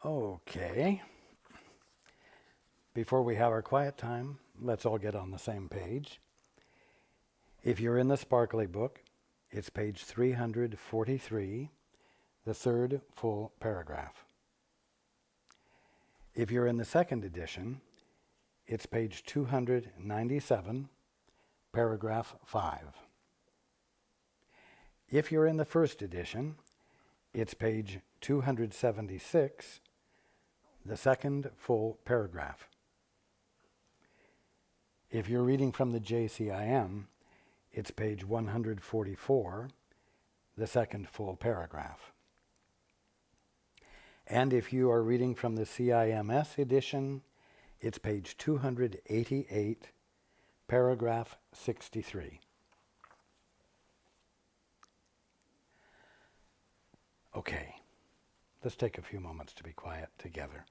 Okay, before we have our quiet time, let's all get on the same page. If you're in the Sparkly book, it's page 343, the third full paragraph. If you're in the second edition, it's page 297, paragraph 5. If you're in the first edition, it's page 276, the second full paragraph. If you're reading from the JCIM, it's page 144, the second full paragraph. And if you are reading from the CIMS edition, it's page 288, paragraph 63. Okay, let's take a few moments to be quiet together.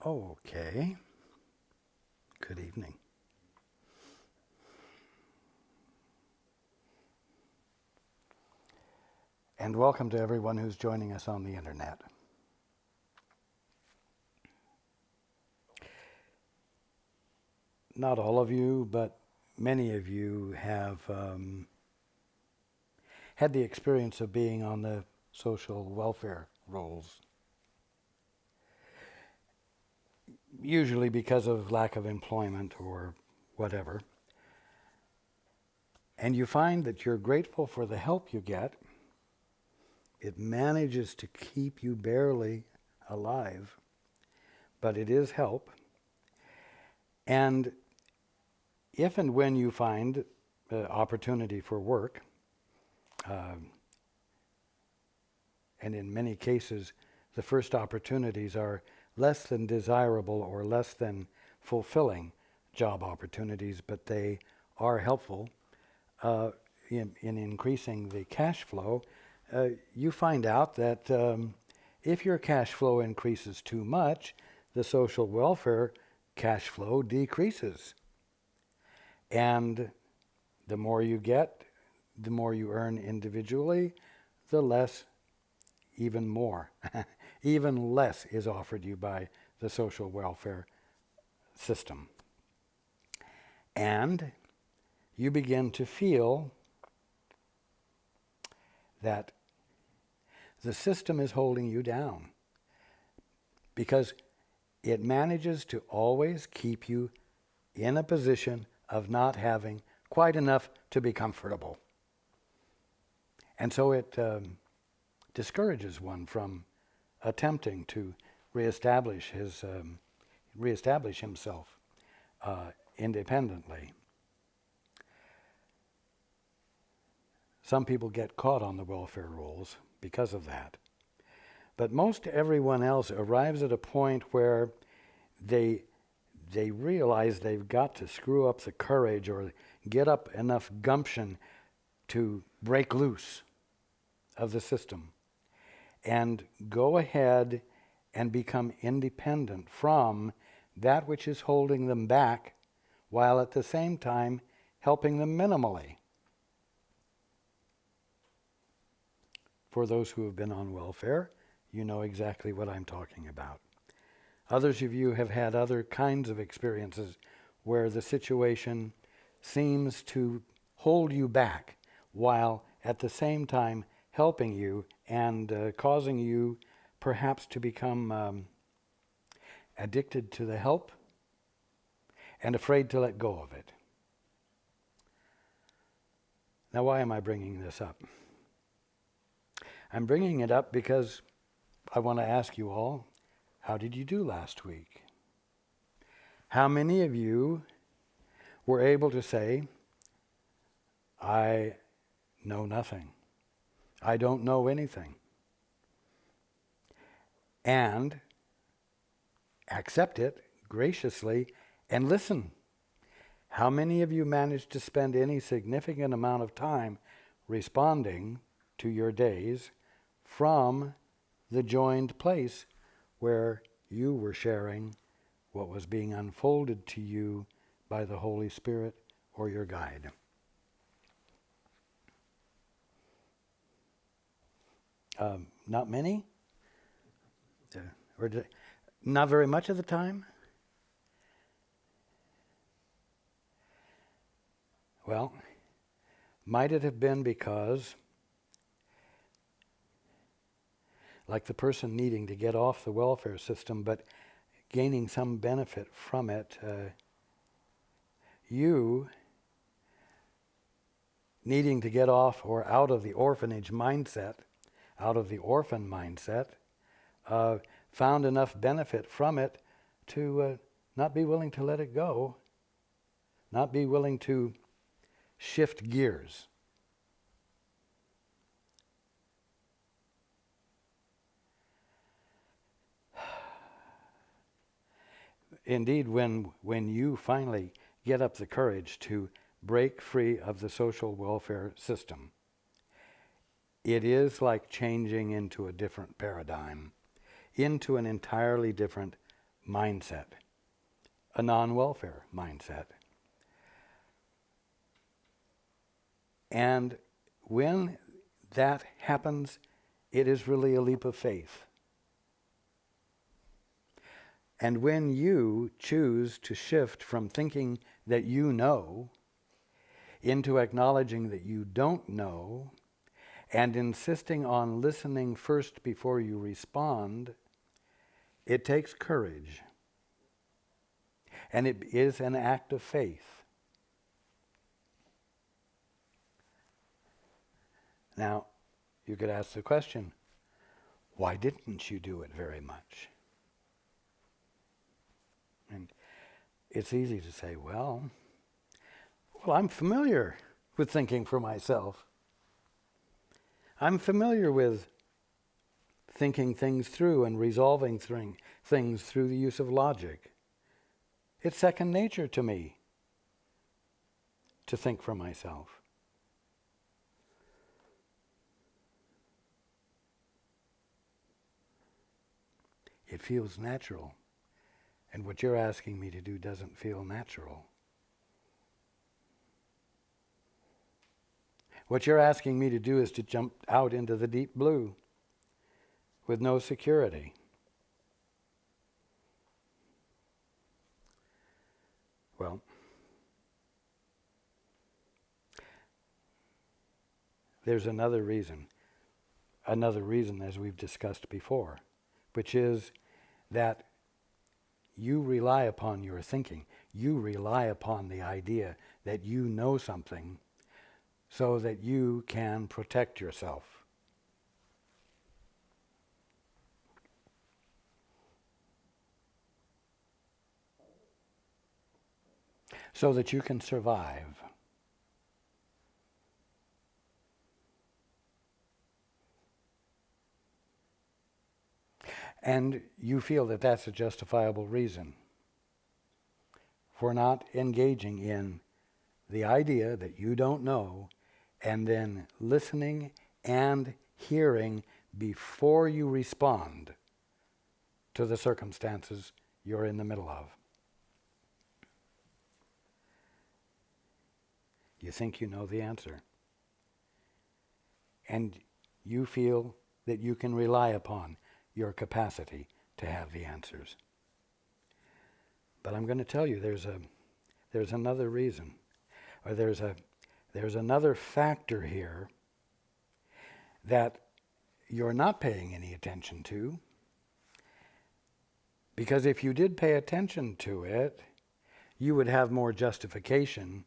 Okay. Good evening. And welcome to everyone who's joining us on the internet. Not all of you, but many of you have had the experience of being on the social welfare rolls. Usually because of lack of employment or whatever. And you find that you're grateful for the help you get. It manages to keep you barely alive, but it is help. And if and when you find opportunity for work, and in many cases, the first opportunities are less than desirable or less than fulfilling job opportunities, but they are helpful in increasing the cash flow. You find out that if your cash flow increases too much, the social welfare cash flow decreases. And the more you get, the more you earn individually, the less, even more, even less is offered you by the social welfare system. And you begin to feel that the system is holding you down because it manages to always keep you in a position of not having quite enough to be comfortable. And so it discourages one from attempting to reestablish himself independently. Some people get caught on the welfare rolls because of that. But most everyone else arrives at a point where they realize they've got to screw up the courage or get up enough gumption to break loose of the system and go ahead and become independent from that which is holding them back, while at the same time helping them minimally. For those who have been on welfare, you know exactly what I'm talking about. Others of you have had other kinds of experiences where the situation seems to hold you back while at the same time helping you and causing you perhaps to become addicted to the help and afraid to let go of it. Now, why am I bringing this up? I'm bringing it up because I want to ask you all, how did you do last week? How many of you were able to say, I know nothing. I don't know anything. And accept it graciously and listen. How many of you managed to spend any significant amount of time responding to your days from the joined place where you were sharing what was being unfolded to you by the Holy Spirit or your guide? Not many? Not very much of the time? Well, might it have been because, like the person needing to get off the welfare system but gaining some benefit from it, you needing to get off or out of the orphanage mindset, out of the orphan mindset, found enough benefit from it to not be willing to let it go, not be willing to shift gears. Indeed, when you finally get up the courage to break free of the social welfare system, it is like changing into a different paradigm, into an entirely different mindset, a non-welfare mindset. And when that happens, it is really a leap of faith. And when you choose to shift from thinking that you know into acknowledging that you don't know and insisting on listening first before you respond, it takes courage. And it is an act of faith. Now, you could ask the question, why didn't you do it very much? And it's easy to say, well, I'm familiar with thinking for myself. I'm familiar with thinking things through and resolving things through the use of logic. It's second nature to me to think for myself. It feels natural. And what you're asking me to do doesn't feel natural. What you're asking me to do is to jump out into the deep blue with no security. Well, there's another reason as we've discussed before, which is that you rely upon your thinking. You rely upon the idea that you know something so that you can protect yourself. So that you can survive. And you feel that that's a justifiable reason for not engaging in the idea that you don't know and then listening and hearing before you respond to the circumstances you're in the middle of. You think you know the answer. And you feel that you can rely upon your capacity to have the answers. But I'm going to tell you there's another reason, or there's another factor here that you're not paying any attention to, because if you did pay attention to it, you would have more justification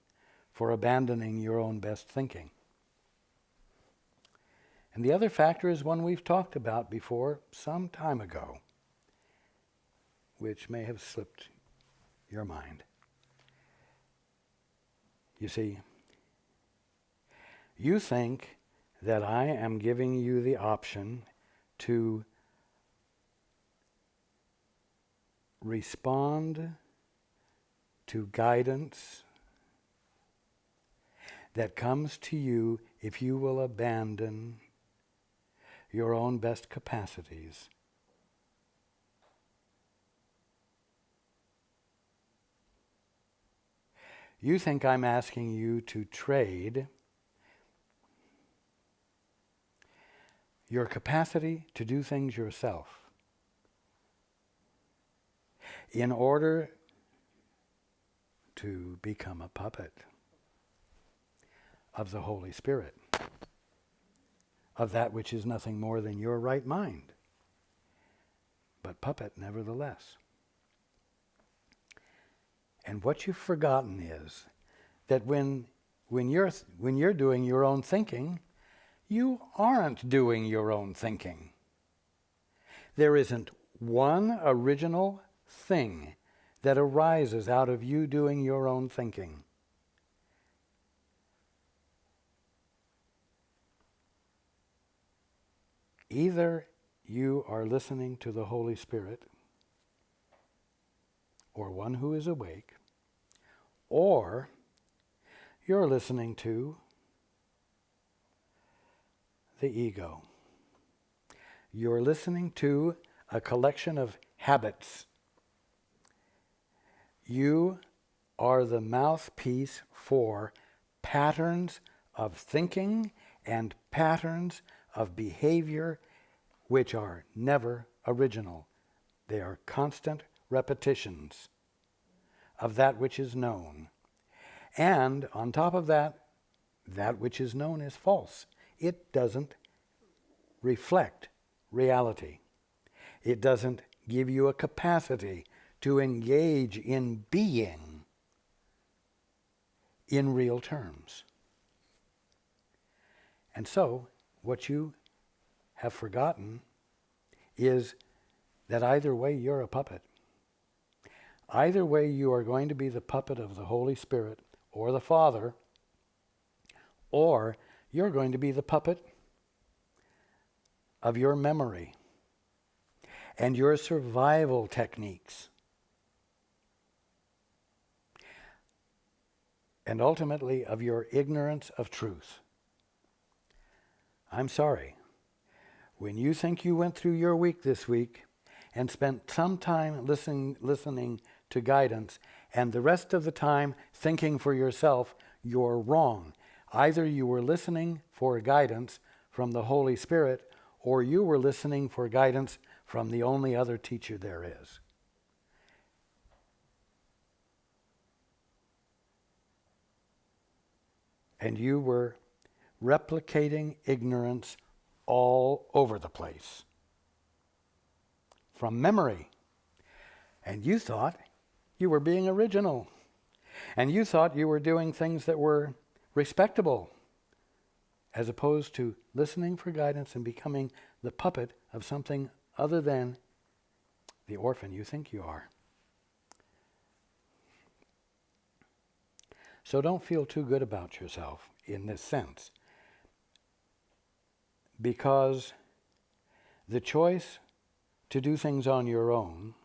for abandoning your own best thinking. And the other factor is one we've talked about before some time ago, which may have slipped your mind. You see, you think that I am giving you the option to respond to guidance that comes to you if you will abandon your own best capacities. You think I'm asking you to trade your capacity to do things yourself in order to become a puppet of the Holy Spirit, of that which is nothing more than your right mind, but puppet nevertheless. And what you've forgotten is that when you're doing your own thinking, you aren't doing your own thinking. There isn't one original thing that arises out of you doing your own thinking. Either you are listening to the Holy Spirit, or one who is awake, or you're listening to the ego. You're listening to a collection of habits You are the mouthpiece for patterns of thinking and patterns of behavior which are never original. They are constant repetitions of that which is known. And on top of that, that which is known is false. It doesn't reflect reality. It doesn't give you a capacity to engage in being in real terms. And so, what you have forgotten is that either way you're a puppet. Either way you are going to be the puppet of the Holy Spirit or the Father, or you're going to be the puppet of your memory and your survival techniques. And ultimately of your ignorance of truth. I'm sorry. When you think you went through your week this week and spent some time listening to guidance and the rest of the time thinking for yourself, you're wrong. Either you were listening for guidance from the Holy Spirit or you were listening for guidance from the only other teacher there is. And you were replicating ignorance all over the place from memory. And you thought you were being original. And you thought you were doing things that were respectable, as opposed to listening for guidance and becoming the puppet of something other than the orphan you think you are. So don't feel too good about yourself in this sense, because the choice to do things on your own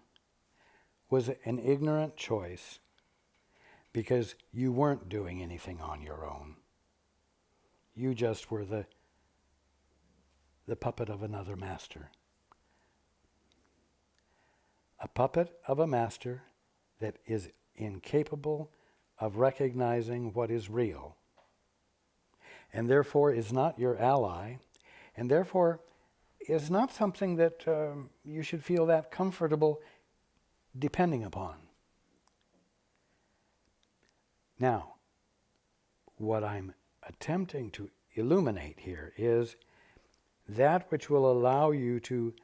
was an ignorant choice because you weren't doing anything on your own. You just were the puppet of another master. A puppet of a master that is incapable of recognizing what is real, and therefore is not your ally, and therefore is not something that you should feel that comfortable depending upon. Now, what I'm attempting to illuminate here is that which will allow you to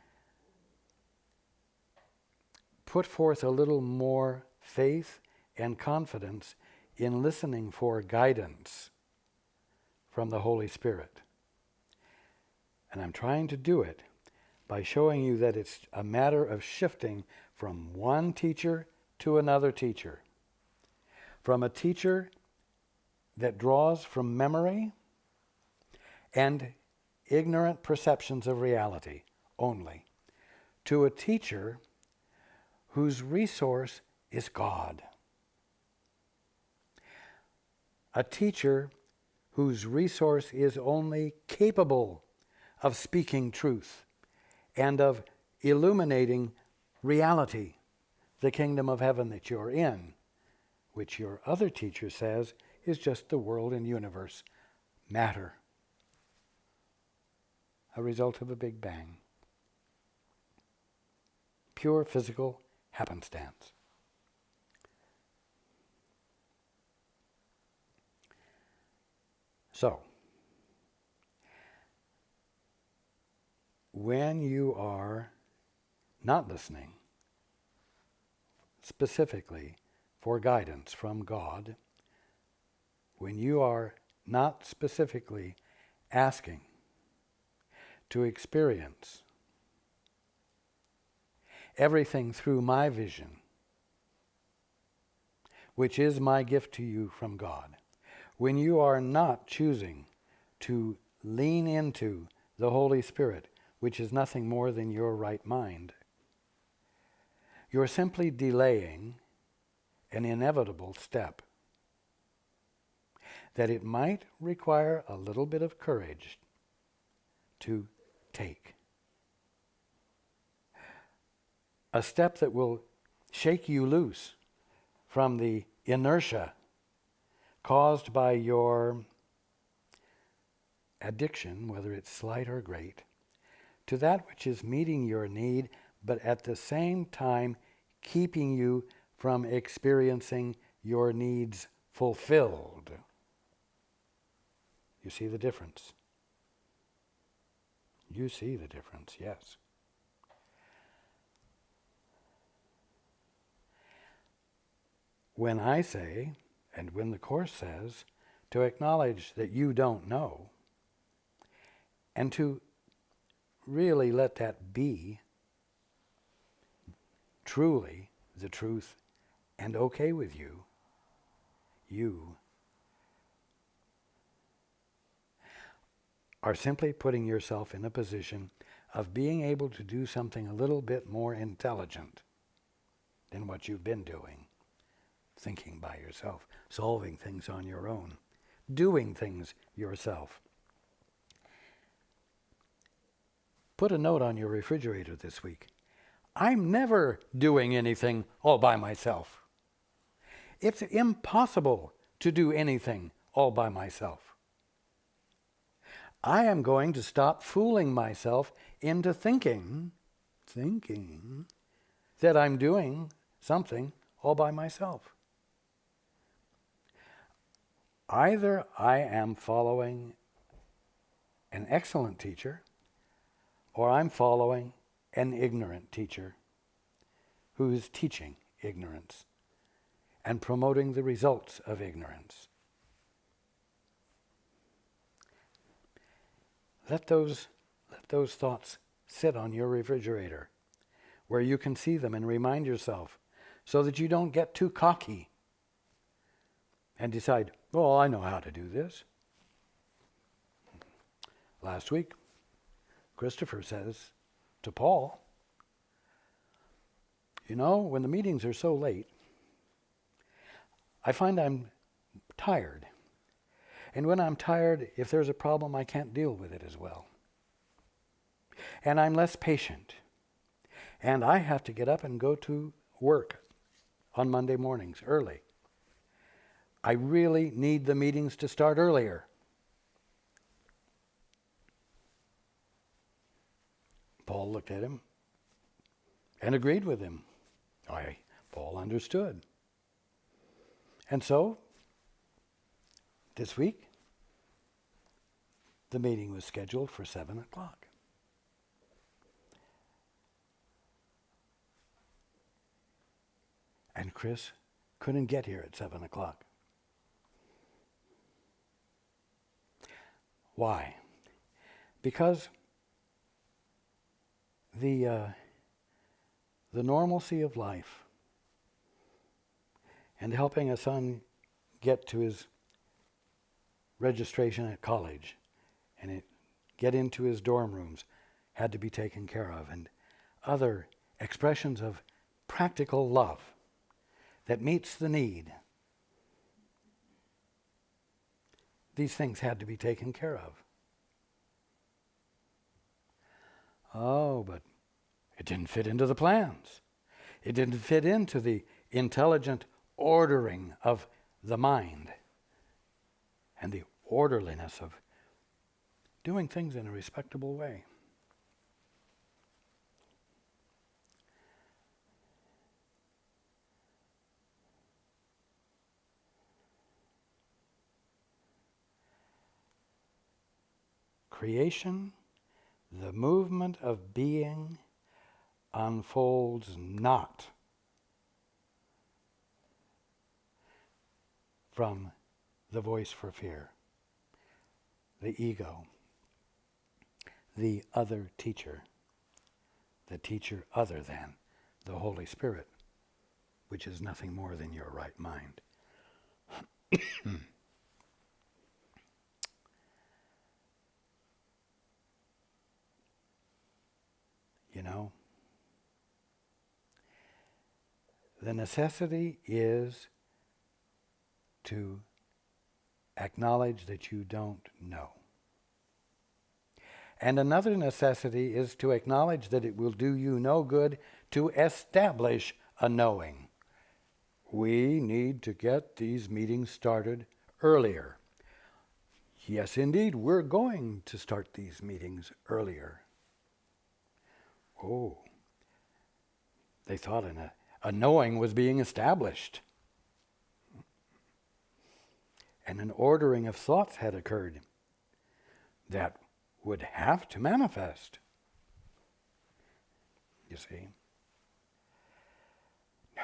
put forth a little more faith and confidence in listening for guidance from the Holy Spirit. And I'm trying to do it by showing you that it's a matter of shifting from one teacher to another teacher. From a teacher that draws from memory and ignorant perceptions of reality only, to a teacher whose resource is God. A teacher whose resource is only capable of speaking truth and of illuminating reality, the kingdom of heaven that you're in, which your other teacher says is just the world and universe, matter, a result of a Big Bang. Pure physical happenstance. So, when you are not listening specifically for guidance from God, when you are not specifically asking to experience everything through my vision, which is my gift to you from God, when you are not choosing to lean into the Holy Spirit, which is nothing more than your right mind, you're simply delaying an inevitable step that it might require a little bit of courage to take. A step that will shake you loose from the inertia caused by your addiction, whether it's slight or great, to that which is meeting your need, but at the same time keeping you from experiencing your needs fulfilled. You see the difference? You see the difference, yes. When I say, and when the Course says, to acknowledge that you don't know, and to really let that be truly the truth and okay with you, you are simply putting yourself in a position of being able to do something a little bit more intelligent than what you've been doing. Thinking by yourself, solving things on your own, doing things yourself. Put a note on your refrigerator this week. I'm never doing anything all by myself. It's impossible to do anything all by myself. I am going to stop fooling myself into thinking that I'm doing something all by myself. Either I am following an excellent teacher, or I'm following an ignorant teacher who is teaching ignorance and promoting the results of ignorance. Let those thoughts sit on your refrigerator where you can see them and remind yourself, so that you don't get too cocky and decide, oh, I know how to do this. Last week, Christopher says to Paul, you know, when the meetings are so late, I find I'm tired. And when I'm tired, if there's a problem, I can't deal with it as well. And I'm less patient. And I have to get up and go to work on Monday mornings early. I really need the meetings to start earlier. Paul looked at him and agreed with him. Paul understood. And so, this week, the meeting was scheduled for 7 o'clock. And Chris couldn't get here at 7 o'clock. Why? Because the normalcy of life and helping a son get to his registration at college and get into his dorm rooms had to be taken care of, and other expressions of practical love that meets the need. These things had to be taken care of. Oh, but it didn't fit into the plans. It didn't fit into the intelligent ordering of the mind and the orderliness of doing things in a respectable way. Creation, the movement of being, unfolds not from the voice for fear, the ego, the other teacher, the teacher other than the Holy Spirit, which is nothing more than your right mind. You know, the necessity is to acknowledge that you don't know. And another necessity is to acknowledge that it will do you no good to establish a knowing We need to get these meetings started earlier. Yes, indeed, we're going to start these meetings earlier. Oh, they thought a knowing was being established. And an ordering of thoughts had occurred that would have to manifest. You see? No.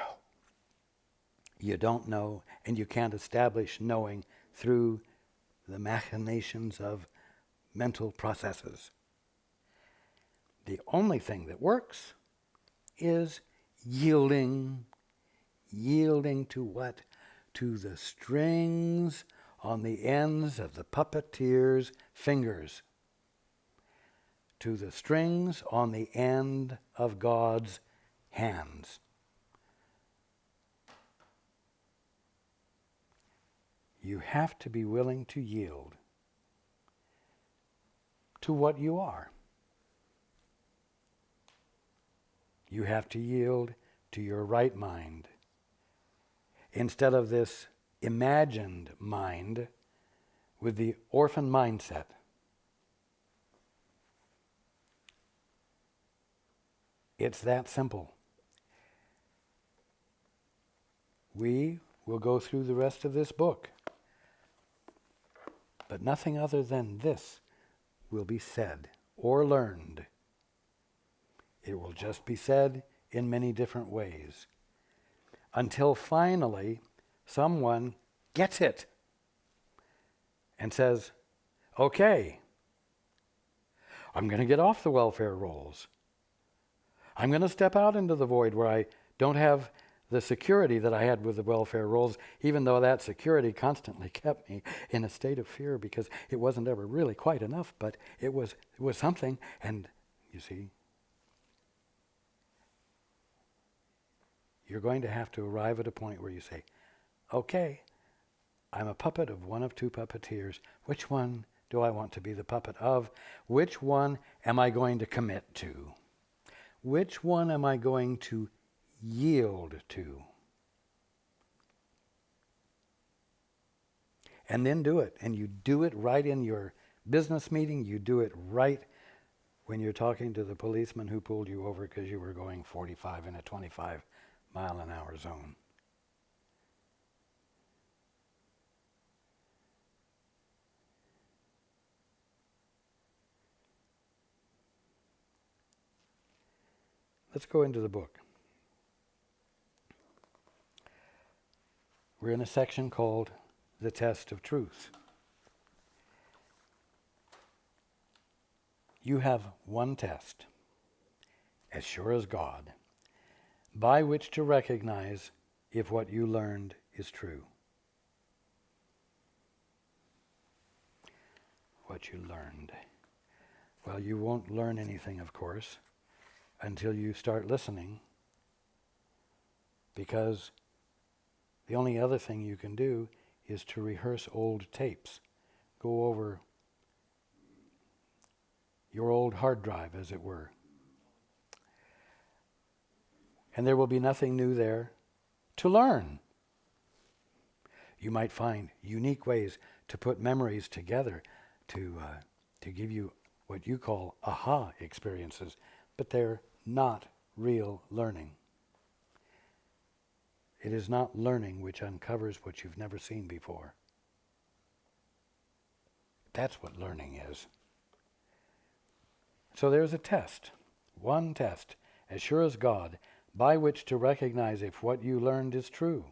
You don't know, and you can't establish knowing through the machinations of mental processes. The only thing that works is yielding. Yielding to what? To the strings on the ends of the puppeteer's fingers. To the strings on the end of God's hands. You have to be willing to yield to what you are. You have to yield to your right mind instead of this imagined mind with the orphan mindset. It's that simple. We will go through the rest of this book, but nothing other than this will be said or learned. It will just be said in many different ways, until finally someone gets it and says, okay, I'm going to get off the welfare rolls. I'm going to step out into the void where I don't have the security that I had with the welfare rolls, even though that security constantly kept me in a state of fear because it wasn't ever really quite enough, but it was something. And you see, you're going to have to arrive at a point where you say, okay, I'm a puppet of one of two puppeteers. Which one do I want to be the puppet of? Which one am I going to commit to? Which one am I going to yield to? And then do it. And you do it right in your business meeting. You do it right when you're talking to the policeman who pulled you over because you were going 45 in a 25-mile-an-hour zone. Let's go into the book. We're in a section called The Test of Truth. You have one test, as sure as God, by which to recognize if what you learned is true. What you learned. Well, you won't learn anything, of course, until you start listening, because the only other thing you can do is to rehearse old tapes. Go over your old hard drive, as it were. And there will be nothing new there to learn. You might find unique ways to put memories together to give you what you call aha experiences, but they're not real learning. It is not learning which uncovers what you've never seen before. That's what learning is. So there's a test, one test, as sure as God, by which to recognize if what you learned is true.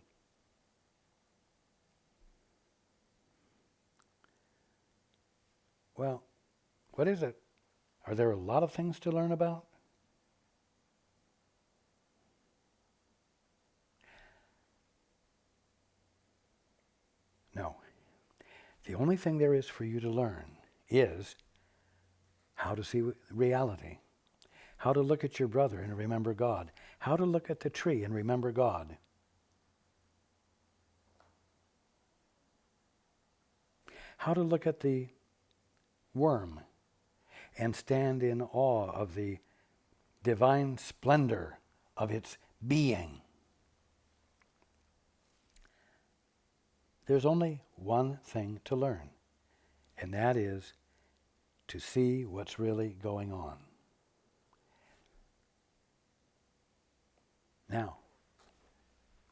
Well, what is it? Are there a lot of things to learn about? No. The only thing there is for you to learn is how to see reality, how to look at your brother and remember God, how to look at the tree and remember God. How to look at the worm and stand in awe of the divine splendor of its being. There's only one thing to learn, and that is to see what's really going on. Now,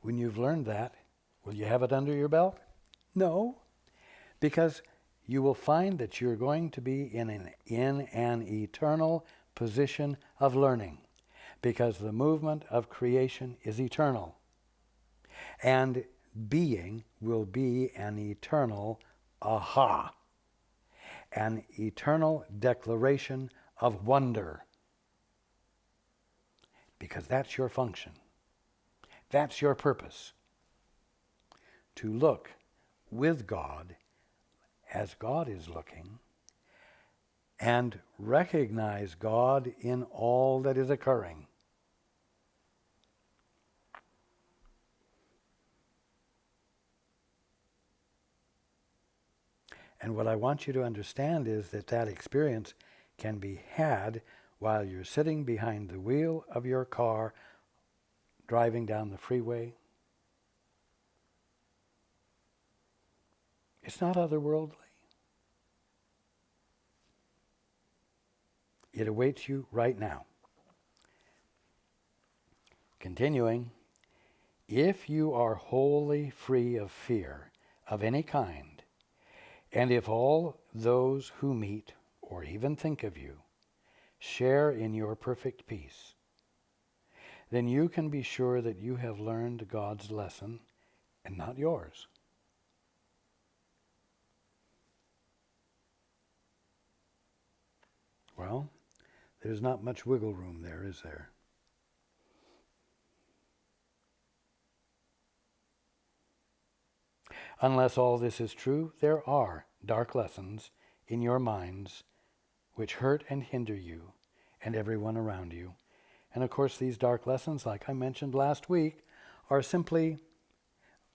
when you've learned that, will you have it under your belt? No, because you will find that you're going to be in an eternal position of learning, because the movement of creation is eternal. And being will be an eternal aha, an eternal declaration of wonder, because that's your function. That's your purpose, to look with God as God is looking and recognize God in all that is occurring. And what I want you to understand is that that experience can be had while you're sitting behind the wheel of your car driving down the freeway. It's not otherworldly. It awaits you right now. Continuing, if you are wholly free of fear of any kind, and if all those who meet or even think of you share in your perfect peace, then you can be sure that you have learned God's lesson and not yours. Well, there's not much wiggle room there, is there? Unless all this is true, there are dark lessons in your minds which hurt and hinder you and everyone around you. And of course, these dark lessons, like I mentioned last week, are simply,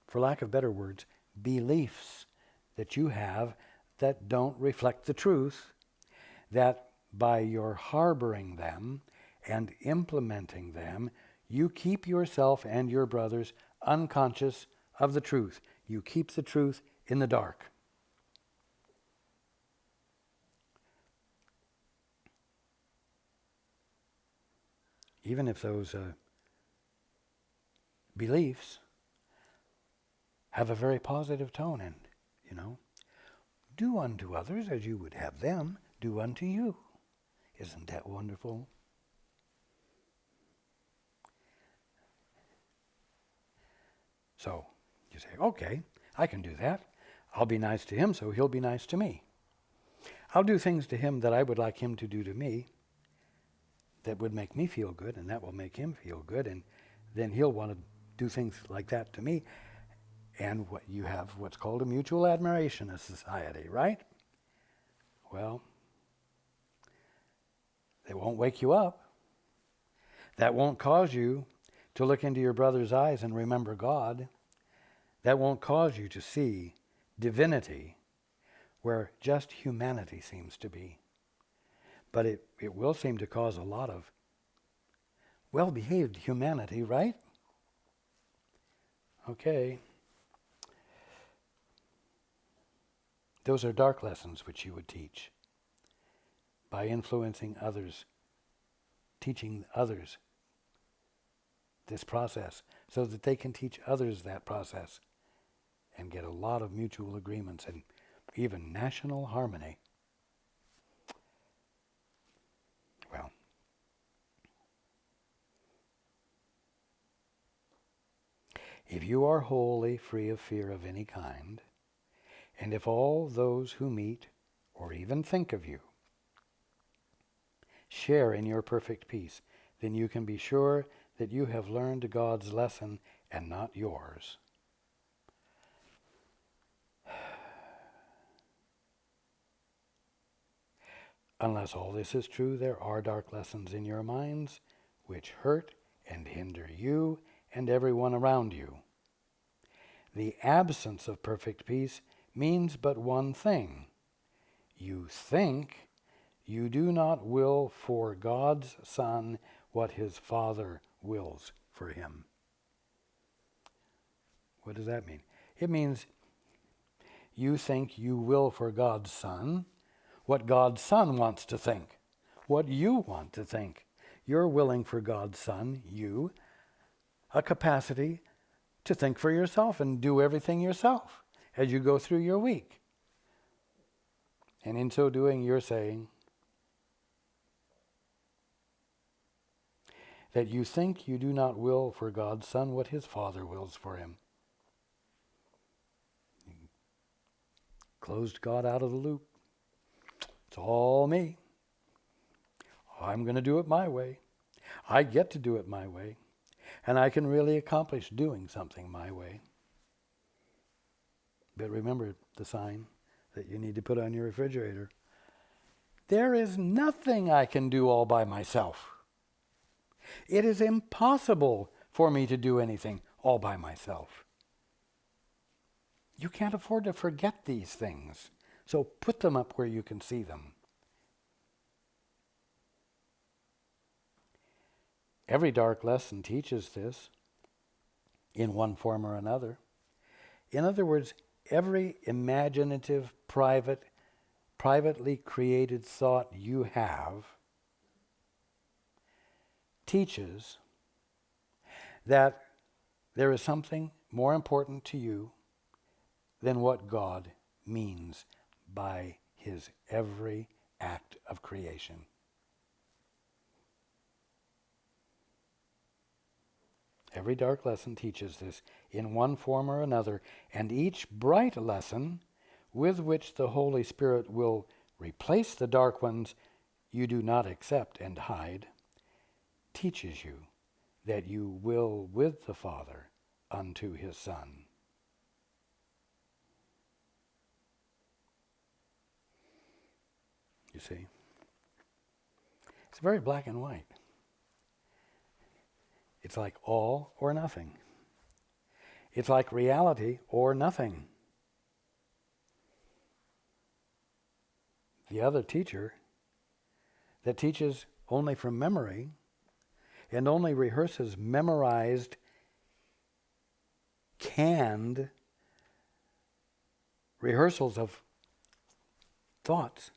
for lack of better words, beliefs that you have that don't reflect the truth, that by your harboring them and implementing them, you keep yourself and your brothers unconscious of the truth. You keep the truth in the dark. Even if those beliefs have a very positive tone and, do unto others as you would have them do unto you. Isn't that wonderful? So you say, okay, I can do that. I'll be nice to him so he'll be nice to me. I'll do things to him that I would like him to do to me that would make me feel good, and that will make him feel good, and then he'll want to do things like that to me. And what you have what's called a mutual admiration of society, right? Well, they won't wake you up. That won't cause you to look into your brother's eyes and remember God. That won't cause you to see divinity where just humanity seems to be. But it will seem to cause a lot of well-behaved humanity, right? Okay. Those are dark lessons which you would teach by influencing others, teaching others this process so that they can teach others that process and get a lot of mutual agreements and even national harmony. Well, if you are wholly free of fear of any kind, and if all those who meet or even think of you share in your perfect peace, then you can be sure that you have learned God's lesson and not yours. Unless all this is true, there are dark lessons in your minds which hurt and hinder you and everyone around you. The absence of perfect peace means but one thing. You think you do not will for God's Son what his Father wills for him. What does that mean? It means you think you will for God's Son what God's Son wants to think, what you want to think. You're willing for God's Son, you, a capacity to think for yourself and do everything yourself as you go through your week. And in so doing, you're saying that you think you do not will for God's Son what his Father wills for him. You closed God out of the loop. It's all me. I'm going to do it my way. I get to do it my way. And I can really accomplish doing something my way. But remember the sign that you need to put on your refrigerator. There is nothing I can do all by myself. It is impossible for me to do anything all by myself. You can't afford to forget these things. So put them up where you can see them. Every dark lesson teaches this in one form or another. In other words, every imaginative, privately created thought you have teaches that there is something more important to you than what God means by his every act of creation. Every dark lesson teaches this in one form or another, and each bright lesson with which the Holy Spirit will replace the dark ones you do not accept and hide, teaches you that you will with the Father unto his Son. You see? It's very black and white. It's like all or nothing. It's like reality or nothing. The other teacher that teaches only from memory and only rehearses memorized, canned rehearsals of thoughts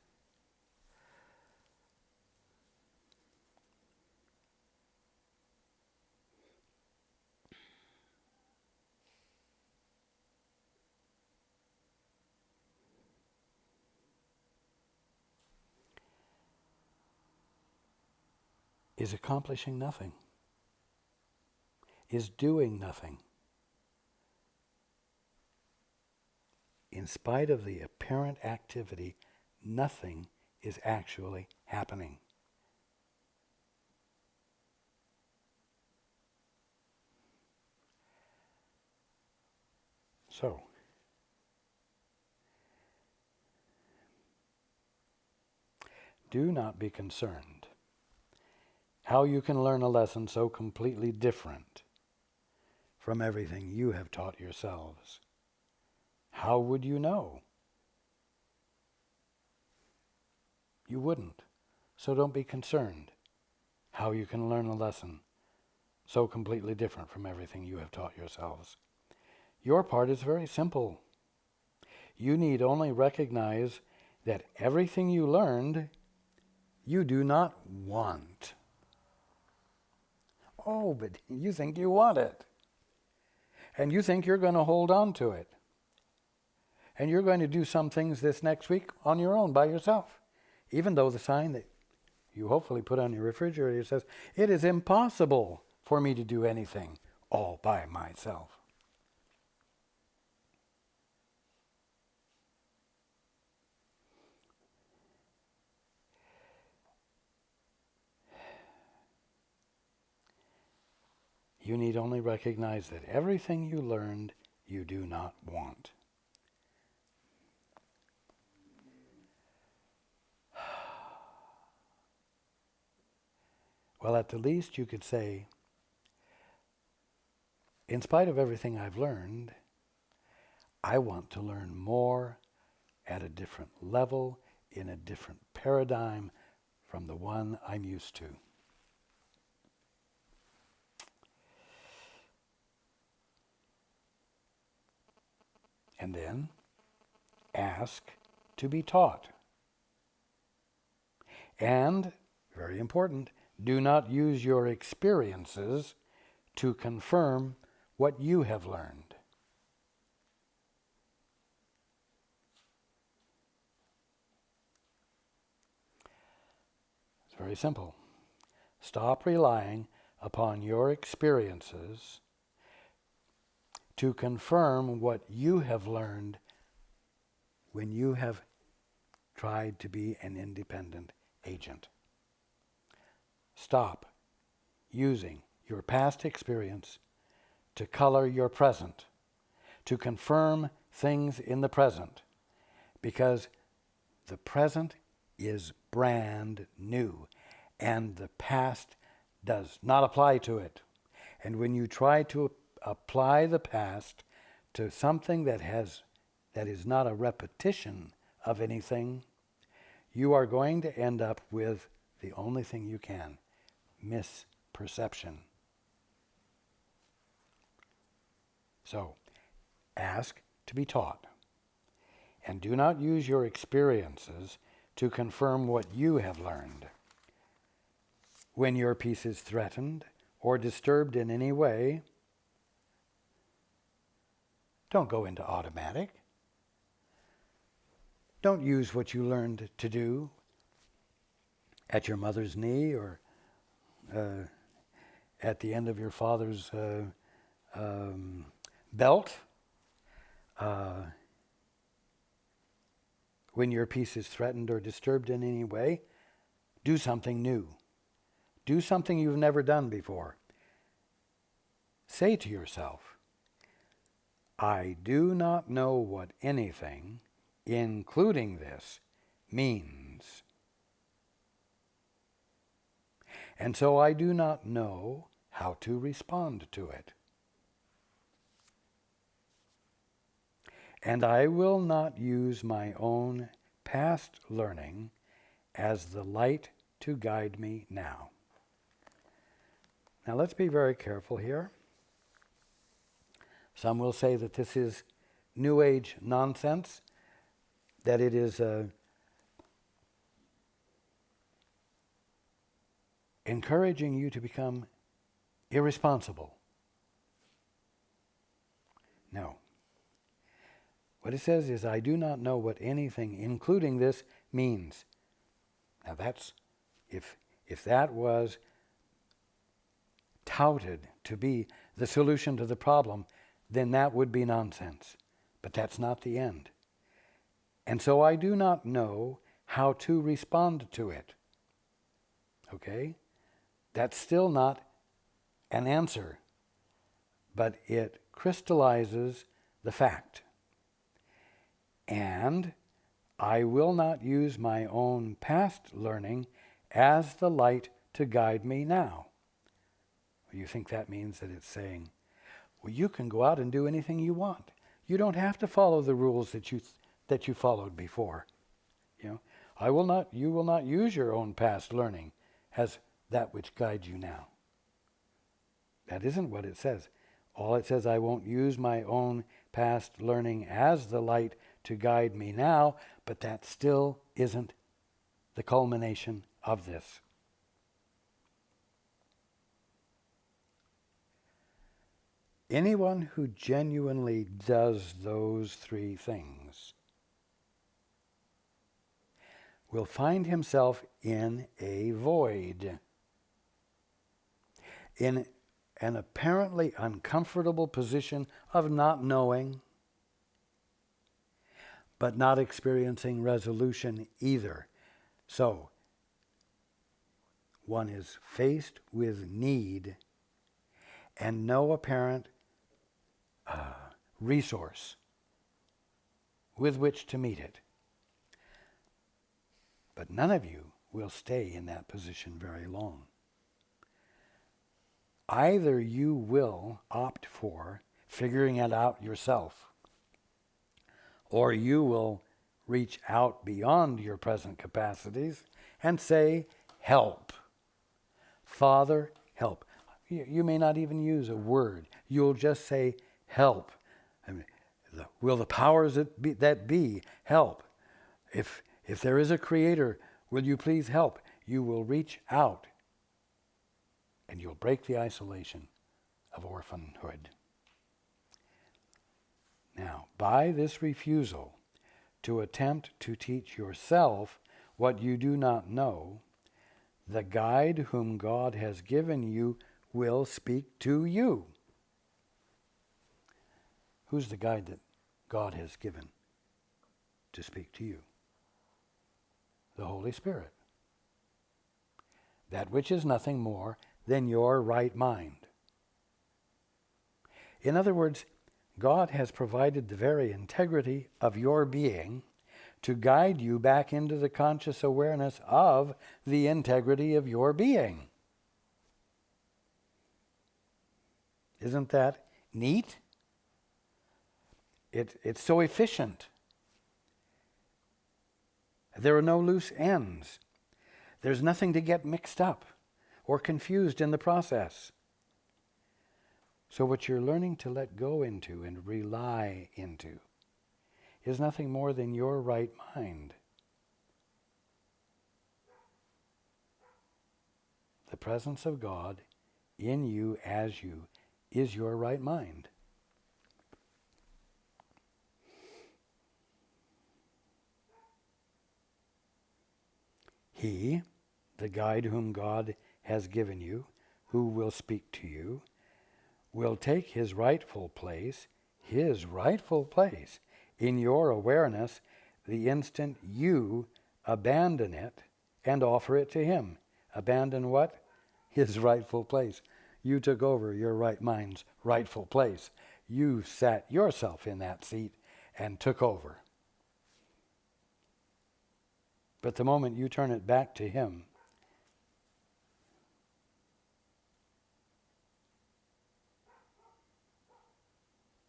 is accomplishing nothing, is doing nothing. In spite of the apparent activity, nothing is actually happening. So, do not be concerned how you can learn a lesson so completely different from everything you have taught yourselves. How would you know? You wouldn't. So don't be concerned how you can learn a lesson so completely different from everything you have taught yourselves. Your part is very simple. You need only recognize that everything you learned, you do not want. Oh, but you think you want it. And you think you're going to hold on to it. And you're going to do some things this next week on your own by yourself. Even though the sign that you hopefully put on your refrigerator says, it is impossible for me to do anything all by myself. You need only recognize that everything you learned, you do not want. Well, at the least you could say, in spite of everything I've learned, I want to learn more at a different level, in a different paradigm from the one I'm used to. And then ask to be taught. And, very important, do not use your experiences to confirm what you have learned. It's very simple. Stop relying upon your experiences to confirm what you have learned when you have tried to be an independent agent. Stop using your past experience to color your present, to confirm things in the present, because the present is brand new and the past does not apply to it. And when you try to apply the past to something that is not a repetition of anything, you are going to end up with the only thing you can: misperception. So, ask to be taught, and do not use your experiences to confirm what you have learned. When your peace is threatened or disturbed in any way, don't go into automatic. Don't use what you learned to do at your mother's knee or at the end of your father's belt. When your peace is threatened or disturbed in any way, do something new. Do something you've never done before. Say to yourself, I do not know what anything, including this, means. And so I do not know how to respond to it. And I will not use my own past learning as the light to guide me now. Now let's be very careful here. Some will say that this is New Age nonsense, that it is encouraging you to become irresponsible. No. What it says is, I do not know what anything, including this, means. Now that's, if that was touted to be the solution to the problem, then that would be nonsense. But that's not the end. And so I do not know how to respond to it. Okay? That's still not an answer, but it crystallizes the fact. And I will not use my own past learning as the light to guide me now. You think that means that it's saying, well, you can go out and do anything you want. You don't have to follow the rules that you followed before. You will not use your own past learning as that which guides you now. That isn't what it says. All it says, I won't use my own past learning as the light to guide me now, but that still isn't the culmination of this. Anyone who genuinely does those three things will find himself in a void, in an apparently uncomfortable position of not knowing, but not experiencing resolution either. So, one is faced with need and no apparent resource with which to meet it. But none of you will stay in that position very long. Either you will opt for figuring it out yourself, or you will reach out beyond your present capacities and say, help. Father, help. You may not even use a word. You'll just say, help. I mean, will the powers that be help? If there is a creator, will you please help? You will reach out and you'll break the isolation of orphanhood. Now, by this refusal to attempt to teach yourself what you do not know, the guide whom God has given you will speak to you. Who's the guide that God has given to speak to you? The Holy Spirit. That which is nothing more than your right mind. In other words, God has provided the very integrity of your being to guide you back into the conscious awareness of the integrity of your being. Isn't that neat? It's so efficient. There are no loose ends. There's nothing to get mixed up or confused in the process. So what you're learning to let go into and rely into is nothing more than your right mind. The presence of God in you as you is your right mind. He, the guide whom God has given you, who will speak to you, will take his rightful place in your awareness the instant you abandon it and offer it to him. Abandon what? His rightful place. You took over your right mind's rightful place. You sat yourself in that seat and took over. But the moment you turn it back to him,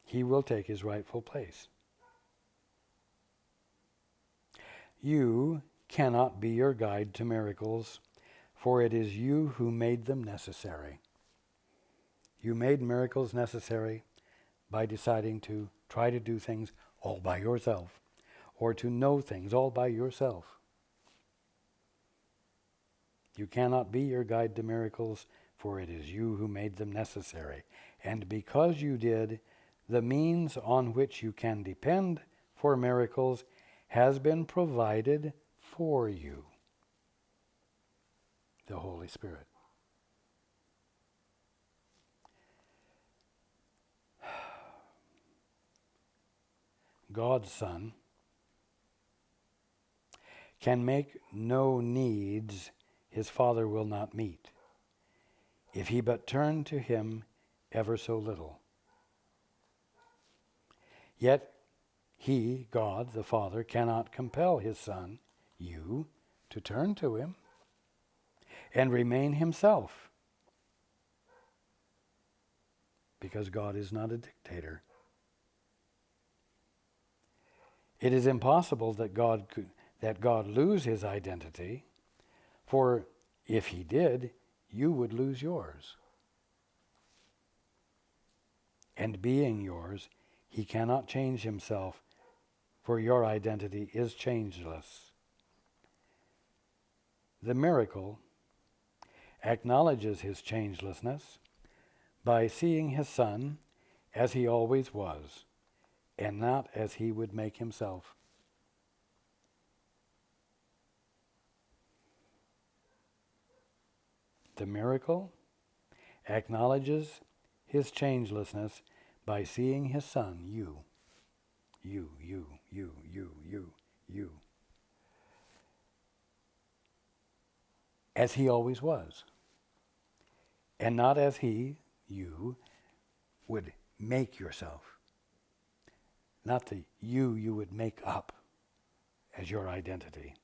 he will take his rightful place. You cannot be your guide to miracles, for it is you who made them necessary. You made miracles necessary by deciding to try to do things all by yourself, or to know things all by yourself. You cannot be your guide to miracles, for it is you who made them necessary. And because you did, the means on which you can depend for miracles has been provided for you. The Holy Spirit. God's Son can make no needs his Father will not meet, if he but turn to him ever so little. Yet he, God the Father, cannot compel his Son, you, to turn to him and remain himself, because God is not a dictator. It is impossible that God lose his identity, for if he did, you would lose yours. And being yours, he cannot change himself, for your identity is changeless. The miracle acknowledges his changelessness by seeing his Son as he always was, and not as he would make himself. The miracle acknowledges his changelessness by seeing his Son, you, as he always was, and not as you, would make yourself. Not the you would make up as your identity.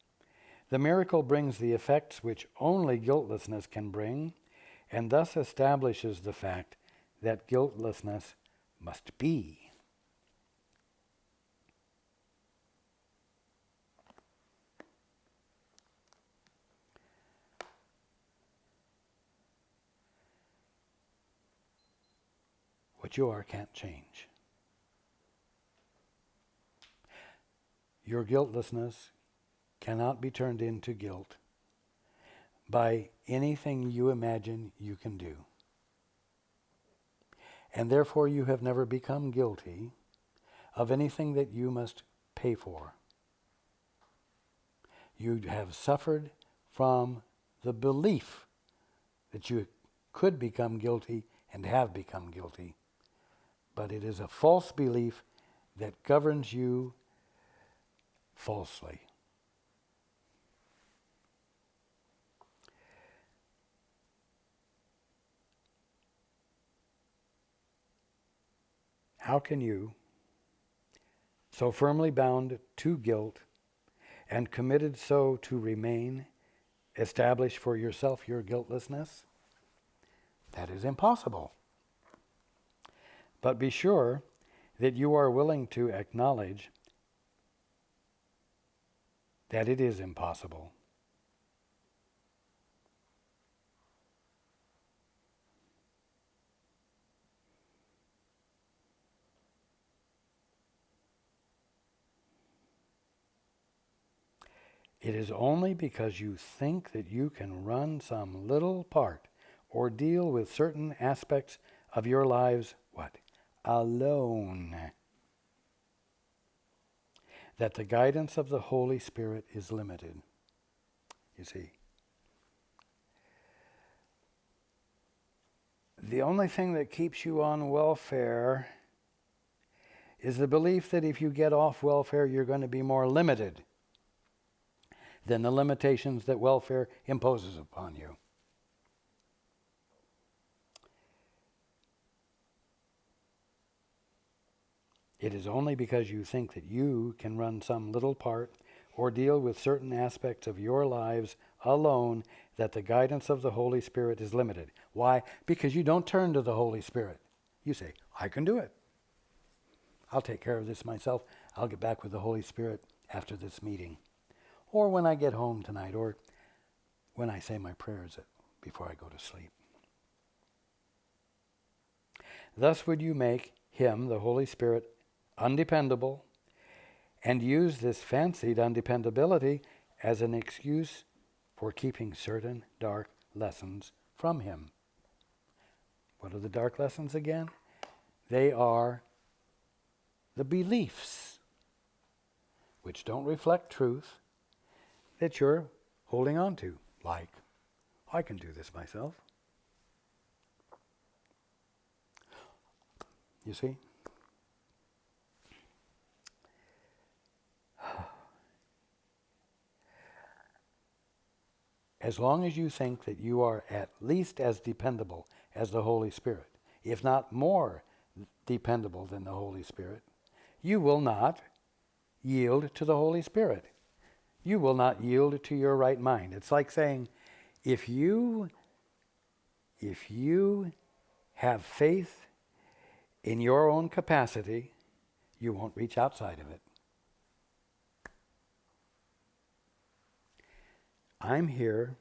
The miracle brings the effects which only guiltlessness can bring, and thus establishes the fact that guiltlessness must be. What you are can't change. Your guiltlessness cannot be turned into guilt by anything you imagine you can do. And therefore you have never become guilty of anything that you must pay for. You have suffered from the belief that you could become guilty and have become guilty. But it is a false belief that governs you falsely. How can you, so firmly bound to guilt and committed so to remain, establish for yourself your guiltlessness? That is impossible. But be sure that you are willing to acknowledge that it is impossible. It is only because you think that you can run some little part or deal with certain aspects of your lives, what? Alone, that the guidance of the Holy Spirit is limited. You see, the only thing that keeps you on welfare is the belief that if you get off welfare, you're going to be more limited than the limitations that welfare imposes upon you. It is only because you think that you can run some little part or deal with certain aspects of your lives alone that the guidance of the Holy Spirit is limited. Why? Because you don't turn to the Holy Spirit. You say, I can do it. I'll take care of this myself. I'll get back with the Holy Spirit after this meeting. Or when I get home tonight, or when I say my prayers before I go to sleep. Thus would you make him, the Holy Spirit, undependable, and use this fancied undependability as an excuse for keeping certain dark lessons from him. What are the dark lessons again? They are the beliefs which don't reflect truth that you're holding on to, like, I can do this myself. You see? As long as you think that you are at least as dependable as the Holy Spirit, if not more dependable than the Holy Spirit, you will not yield to the Holy Spirit. You will not yield to your right mind. It's like saying, if you have faith in your own capacity, you won't reach outside of it. I'm here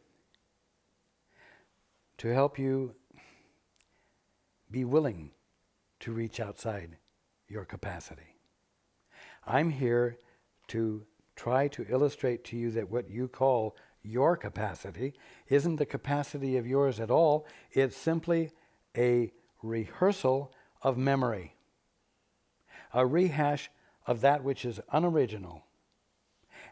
to help you be willing to reach outside your capacity. I'm here to try to illustrate to you that what you call your capacity isn't the capacity of yours at all. It's simply a rehearsal of memory, a rehash of that which is unoriginal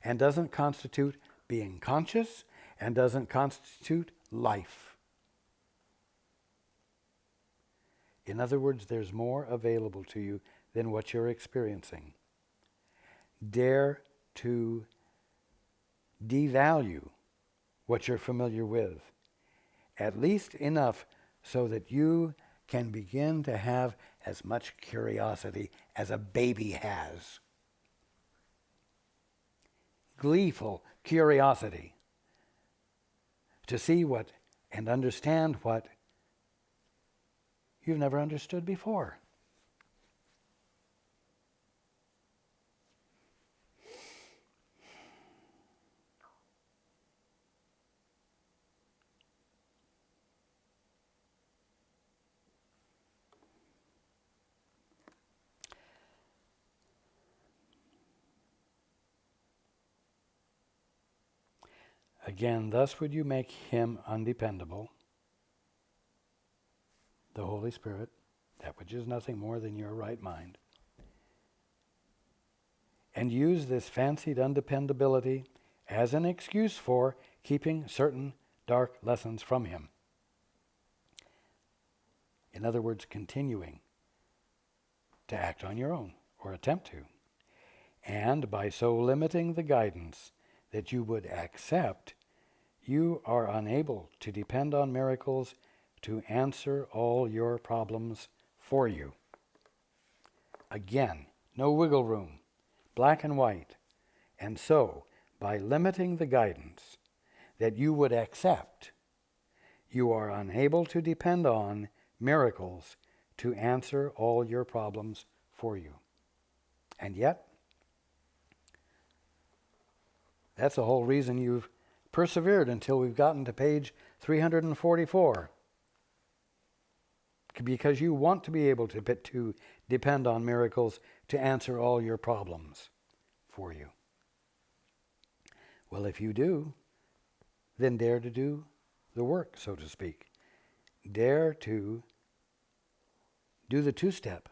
and doesn't constitute being conscious and doesn't constitute life. In other words, there's more available to you than what you're experiencing. Dare to devalue what you're familiar with, at least enough so that you can begin to have as much curiosity as a baby has. Gleeful curiosity to see what and understand what you've never understood before. Again, thus would you make him undependable, the Holy Spirit, that which is nothing more than your right mind, and use this fancied undependability as an excuse for keeping certain dark lessons from him. In other words, continuing to act on your own, or attempt to. And by so limiting the guidance that you would accept, you are unable to depend on miracles to answer all your problems for you. Again, no wiggle room, black and white. And so, by limiting the guidance that you would accept, you are unable to depend on miracles to answer all your problems for you. And yet, that's the whole reason you've persevered until we've gotten to page 344. Because you want to be able to depend on miracles to answer all your problems for you. Well, if you do, then dare to do the work, so to speak. Dare to do the two-step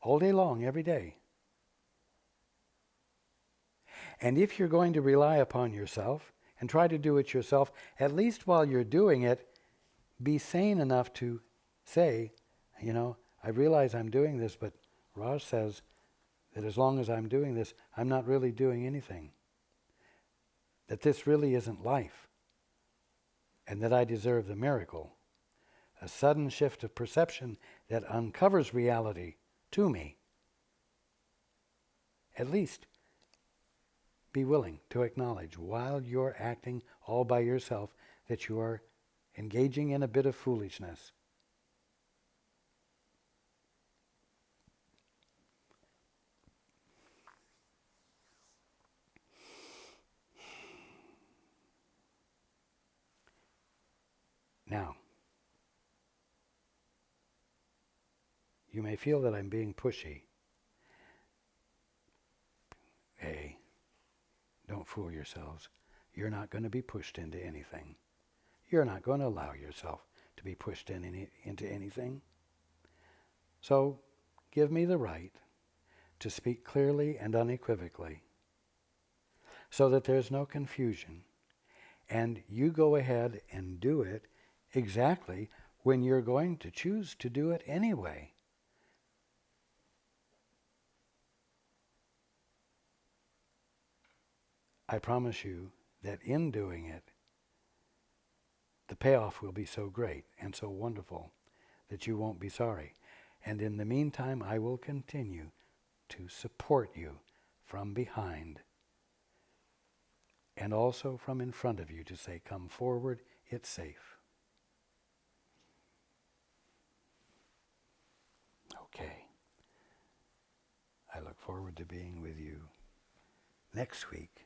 all day long, every day. And if you're going to rely upon yourself and try to do it yourself, at least while you're doing it, be sane enough to say, I realize I'm doing this, but Raj says that as long as I'm doing this, I'm not really doing anything. That this really isn't life. And that I deserve the miracle. A sudden shift of perception that uncovers reality to me. At least be willing to acknowledge while you're acting all by yourself that you are engaging in a bit of foolishness. Now, you may feel that I'm being pushy. Hey, don't fool yourselves. You're not going to be pushed into anything. You're not going to allow yourself to be pushed into anything. So, give me the right to speak clearly and unequivocally so that there's no confusion. And you go ahead and do it exactly when you're going to choose to do it anyway. I promise you that in doing it, the payoff will be so great and so wonderful that you won't be sorry. And in the meantime, I will continue to support you from behind and also from in front of you to say, come forward, it's safe. Okay. I look forward to being with you next week.